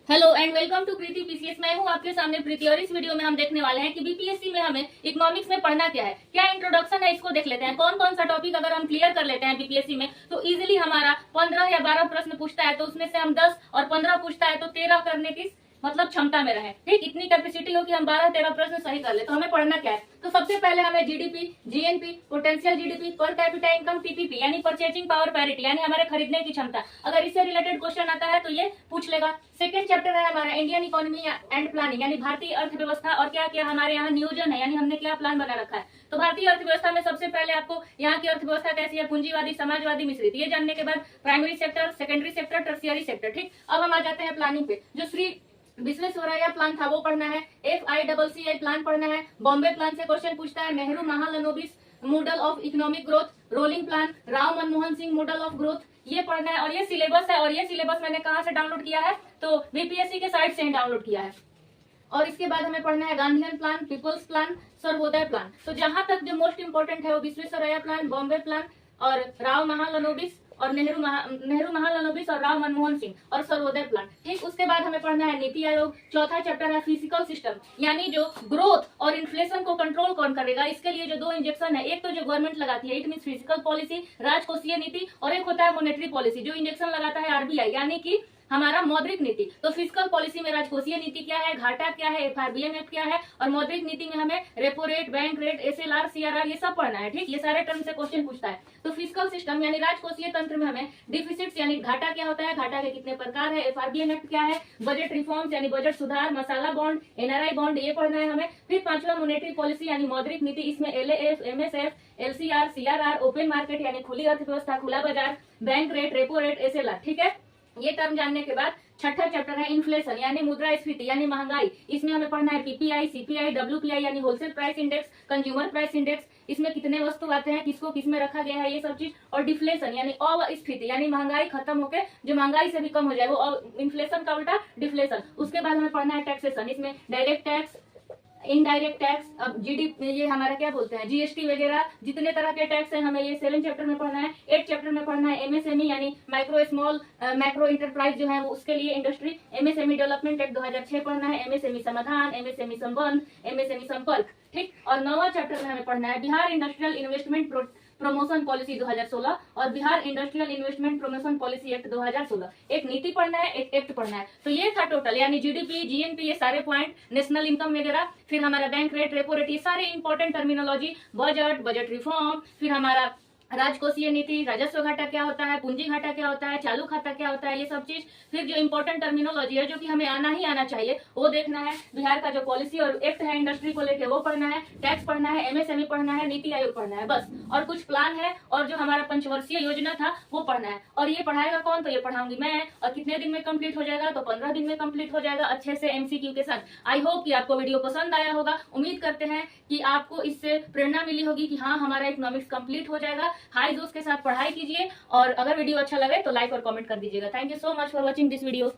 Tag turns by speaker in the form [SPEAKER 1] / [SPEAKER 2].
[SPEAKER 1] Hello and welcome to Preeti PCS. मैं हूं आपके सामने प्रीति और इस वीडियो में हम देखने वाले हैं कि बीपीएससी में हमें इकोनॉमिक्स में पढ़ना क्या है, क्या इंट्रोडक्शन है, इसको देख लेते हैं। कौन कौन सा टॉपिक अगर हम क्लियर कर लेते हैं बीपीएससी में तो इजीली हमारा 15 या 12 प्रश्न पूछता है तो उसमें से हम 10 और 15 पूछता है तो 13 करने की मतलब क्षमता में रहे। ठीक, इतनी कैपेसिटी हो कि हम 12-13 प्रश्न सही कर ले। तो हमें पढ़ना क्या है, तो सबसे पहले हमें GDP, GNP, potential GDP, per capita income, PPP यानी परचेजिंग पावर पैरिटी यानी हमारे खरीदने की क्षमता, अगर इससे रिलेटेड क्वेश्चन आता है तो ये पूछ लेगा। सेकंड चैप्टर है हमारा इंडियन इकोनॉमी एंड प्लानिंग यानी भारतीय अर्थव्यवस्था और क्या क्या हमारे यहाँ नियोजन है यानी हमने क्या प्लान बना रखा है। तो भारतीय अर्थव्यवस्था में सबसे पहले आपको यहाँ की अर्थव्यवस्था कैसी है, पूंजीवादी, समाजवादी, मिश्रित, ये जानने के बाद primary sector, secondary sector, tertiary sector. ठीक, अब हम आ जाते हैं प्लानिंग पे। जो श्री विश्वेश्वरैया प्लान था वो पढ़ना है, FICCI प्लान पढ़ना है, बॉम्बे प्लान से क्वेश्चन पूछता है, Nehru Mahalanobis model of economic growth, rolling plan, Rao Manmohan Singh model of growth, ये पढ़ना है। और ये सिलेबस है, और ये सिलेबस मैंने कहाँ से डाउनलोड किया है, तो बीपीएससी के साइट से ही डाउनलोड किया है। और इसके बाद हमें पढ़ना है Gandhian plan, people's plan, Sarvodaya plan. तो जहां तक जो मोस्ट इंपोर्टेंट है वो विश्वेश्वरैया प्लान, बॉम्बे प्लान और राव महालनोबिस और नेहरू महालनोबिस और राव मनमोहन सिंह और सर्वोदय प्लान। ठीक, उसके बाद हमें पढ़ना है नीति आयोग। चौथा चैप्टर है फिजिकल सिस्टम यानी जो ग्रोथ और इन्फ्लेशन को कंट्रोल कौन करेगा, इसके लिए जो दो इंजेक्शन है, एक तो जो गवर्नमेंट लगाती है इट मीन फिजिकल पॉलिसी, राजकोषीय नीति, और एक होता है मॉनेटरी पॉलिसी जो इंजेक्शन लगाता है आरबीआई यानी कि हमारा मौद्रिक नीति। तो फिजिकल पॉलिसी में राजकोषीय नीति क्या है, घाटा क्या है, FRBM एक्ट क्या है, और मौद्रिक नीति में हमें repo rate, bank rate, SLR, CRR ये सब पढ़ना है। ठीक, ये सारे टर्म से क्वेश्चन पूछता है। तो फिजिकल सिस्टम यानी राजकोषीय तंत्र में हमें डिफिसिट्स यानी घाटा क्या होता है, घाटा के कितने प्रकार है, FRBM एक्ट क्या है, बजट रिफॉर्म्स यानी बजट सुधार, मसाला बॉन्ड, NRI बॉन्ड, ये पढ़ना है हमें। फिर पांचवा मॉनेटरी पॉलिसी यानी मौद्रिक नीति, इसमें LAF, MSF, LCR, CRR, open market यानी खुली अर्थव्यवस्था, खुला बाजार, bank rate, repo rate, SLR। ठीक है, ये टर्म जानने के बाद छठा चैप्टर है इन्फ्लेशन यानी मुद्रास्फीति यानी महंगाई। इसमें हमें पढ़ना है PPI, CPI, WPI यानी wholesale price index, consumer price index, इसमें कितने वस्तु आते हैं, किसको किसमें रखा गया है, ये सब चीज। और डिफ्लेशन यानी अस्फीति यानी महंगाई खत्म होकर जो महंगाई से भी कम हो जाए वो इन्फ्लेशन का उल्टा डिफ्लेशन। उसके बाद हमें पढ़ना है टैक्सेशन, इसमें डायरेक्ट टैक्स, इनडायरेक्ट टैक्स, अब जीडीपी ये हमारा क्या बोलते हैं, GST वगैरह जितने तरह के टैक्स हैं हमें ये 7 चैप्टर में पढ़ना है। 8 चैप्टर में पढ़ना है MSME यानी माइक्रो स्मॉल मैक्रो इंटरप्राइज जो है वो उसके लिए इंडस्ट्री, MSME डेवलपमेंट एक्ट 2006 पढ़ना है, MSME समाधान, MSME संबंध, MSME संपर्क। ठीक, और 9वां चैप्टर में हमें पढ़ना है Bihar industrial investment promotion policy 2016 और Bihar industrial investment promotion policy act 2016। एक नीति पढ़ना है, एक एक्ट पढ़ना है। तो ये था टोटल यानी जीडीपी, जीएनपी, ये सारे पॉइंट, नेशनल इनकम वगैरह, फिर हमारा बैंक रेट, रेपो रेट, ये सारे important terminology, budget, budget reform, फिर हमारा राजकोषीय नीति, राजस्व घाटा क्या होता है, पूंजी घाटा क्या होता है, चालू खाता क्या होता है, ये सब चीज। फिर जो इंपॉर्टेंट टर्मिनोलॉजी है जो कि हमें आना ही आना चाहिए वो देखना है। बिहार का जो पॉलिसी और एक्ट है इंडस्ट्री को लेके वो पढ़ना है, टैक्स पढ़ना है, MSME पढ़ना है, नीति आयोग पढ़ना है, बस। और कुछ प्लान है और जो हमारा पंचवर्षीय योजना था वो पढ़ना है। और ये पढ़ाएगा कौन, तो ये पढ़ाऊंगी मैं। और कितने दिन में कंप्लीट हो जाएगा, तो 15 दिन में कंप्लीट हो जाएगा अच्छे से MCQ के साथ। आई होप कि आपको वीडियो पसंद आया होगा। उम्मीद करते हैं कि आपको इससे प्रेरणा मिली होगी कि हाँ हमारा इकोनॉमिक्स कंप्लीट हो जाएगा। हाई जोश के साथ पढ़ाई कीजिए और अगर वीडियो अच्छा लगे तो लाइक और कमेंट कर दीजिएगा। Thank you so much for watching this video.